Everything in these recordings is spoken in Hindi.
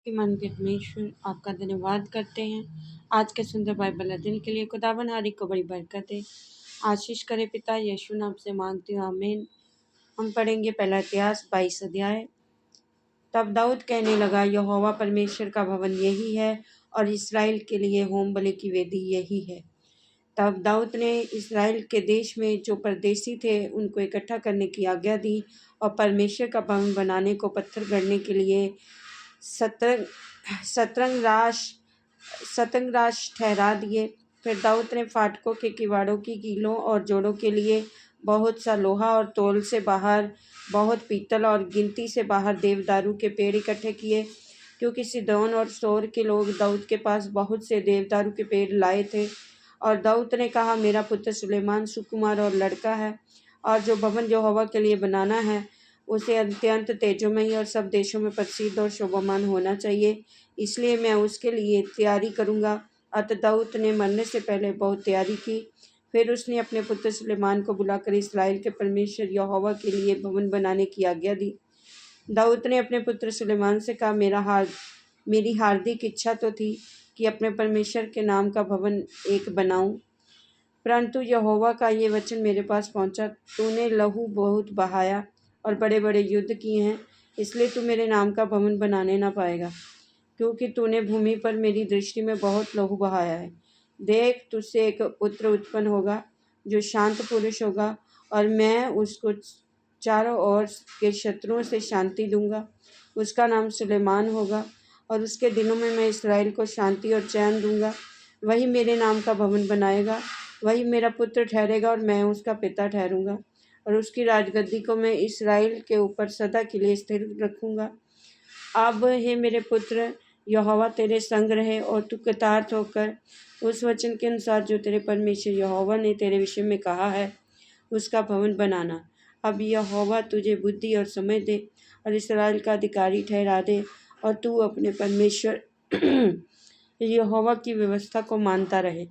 ईमान के परमेश्वर आपका धन्यवाद करते हैं आज के सुंदर बाइबल अध्ययन के लिए। खुदावन हरी को बड़ी बरकत है, आशीष करे पिता यीशु नाम से मांगती हूँ, आमीन। हम पढ़ेंगे पहला इतिहास 22 अध्याय। तब दाऊद कहने लगा, यहोवा परमेश्वर का भवन यही है और इसराइल के लिए होम बलि की वेदी यही है। तब दाऊद ने इसराइल के देश में जो परदेशी थे उनको इकट्ठा करने की आज्ञा दी और परमेश्वर का भवन बनाने को पत्थर गढ़ने के लिए सतरंग राश ठहरा दिए। फिर दाऊद ने फाटकों के किवाड़ों की कीलों और जोड़ों के लिए बहुत सा लोहा और तौल से बाहर बहुत पीतल और गिनती से बाहर देवदारू के पेड़ इकट्ठे किए, क्योंकि सीदोन और सोर के लोग दाऊद के पास बहुत से देवदारू के पेड़ लाए थे। और दाऊद ने कहा, मेरा पुत्र सुलेमान सुकुमार और लड़का है, और जो भवन यहोवा के लिए बनाना है उसे अत्यंत तेजोमयी और सब देशों में प्रसिद्ध और शोभामान होना चाहिए, इसलिए मैं उसके लिए तैयारी करूँगा। अतः दाऊद ने मरने से पहले बहुत तैयारी की। फिर उसने अपने पुत्र सुलेमान को बुलाकर इसराइल के परमेश्वर यहोवा के लिए भवन बनाने की आज्ञा दी। दाऊद ने अपने पुत्र सुलेमान से कहा, मेरी हार्दिक इच्छा तो थी कि अपने परमेश्वर के नाम का भवन एक बनाऊं, परंतु यहोवा का ये वचन मेरे पास पहुंचा, तूने लहू बहुत बहाया और बड़े बड़े युद्ध किए हैं, इसलिए तू मेरे नाम का भवन बनाने ना पाएगा, क्योंकि तूने भूमि पर मेरी दृष्टि में बहुत लहू बहाया है। देख, तुझसे एक पुत्र उत्पन्न होगा जो शांत पुरुष होगा, और मैं उसको चारों ओर के शत्रुओं से शांति दूंगा। उसका नाम सुलेमान होगा, और उसके दिनों में मैं इसराइल को शांति और चैन दूंगा। वही मेरे नाम का भवन बनाएगा, वही मेरा पुत्र ठहरेगा और मैं उसका पिता ठहरूंगा, और उसकी राजगद्दी को मैं इसराइल के ऊपर सदा के लिए स्थिर रखूंगा। अब हे मेरे पुत्र, यहोवा तेरे संग रहे, और तू कृतार्थ होकर उस वचन के अनुसार जो तेरे परमेश्वर यहोवा ने तेरे विषय में कहा है उसका भवन बनाना। अब यहोवा तुझे बुद्धि और समझ दे और इसराइल का अधिकारी ठहरा दे, और तू अपने परमेश्वर यहोवा की व्यवस्था को मानता रहे।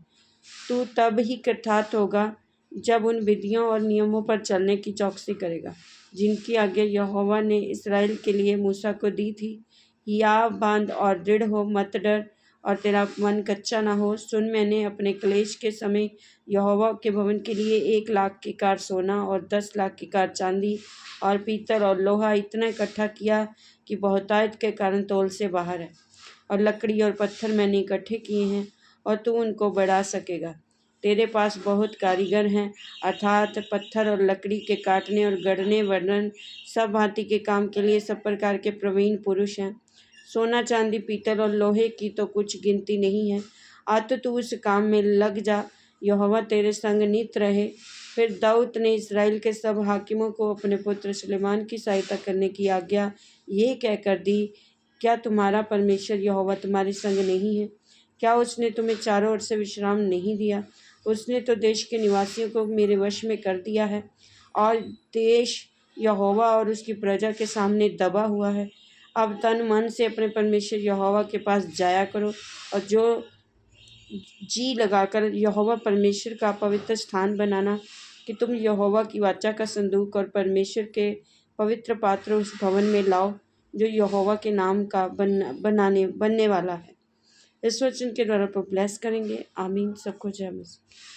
तू तब ही कृतार्थ होगा जब उन विधियों और नियमों पर चलने की चौकसी करेगा जिनकी आज्ञा यहोवा ने इसराइल के लिए मूसा को दी थी। या बांध और दृढ़ हो, मत डर और तेरा मन कच्चा ना हो। सुन, मैंने अपने क्लेश के समय यहोवा के भवन के लिए 1,00,000 की कार सोना और 10,00,000 की कार चांदी और पीतल और लोहा इतना इकट्ठा किया कि बहुतायत के कारण तौल से बाहर है। और लकड़ी और पत्थर मैंने इकट्ठे किए हैं, और तू उनको बढ़ा सकेगा। तेरे पास बहुत कारीगर हैं, अर्थात पत्थर और लकड़ी के काटने और गढ़ने वर्णन सब भांति के काम के लिए सब प्रकार के प्रवीण पुरुष हैं। सोना चांदी पीतल और लोहे की तो कुछ गिनती नहीं है। अतः तू उस काम में लग जा, यहोवा तेरे संग नित रहे। फिर दाऊद ने इसराइल के सब हाकिमों को अपने पुत्र सुलेमान की सहायता करने की आज्ञा ये कहकर दी, क्या तुम्हारा परमेश्वर यहोवा तुम्हारे संग नहीं है? क्या उसने तुम्हें चारों ओर से विश्राम नहीं दिया? उसने तो देश के निवासियों को मेरे वश में कर दिया है, और देश यहोवा और उसकी प्रजा के सामने दबा हुआ है। अब तन मन से अपने परमेश्वर यहोवा के पास जाया करो, और जो जी लगाकर यहोवा परमेश्वर का पवित्र स्थान बनाना, कि तुम यहोवा की वाचा का संदूक और परमेश्वर के पवित्र पात्र उस भवन में लाओ जो यहोवा के नाम का बनने वाला है। इस वचन के द्वारा पर ब्लेस करेंगे। आमीन। सबको जय मसीह।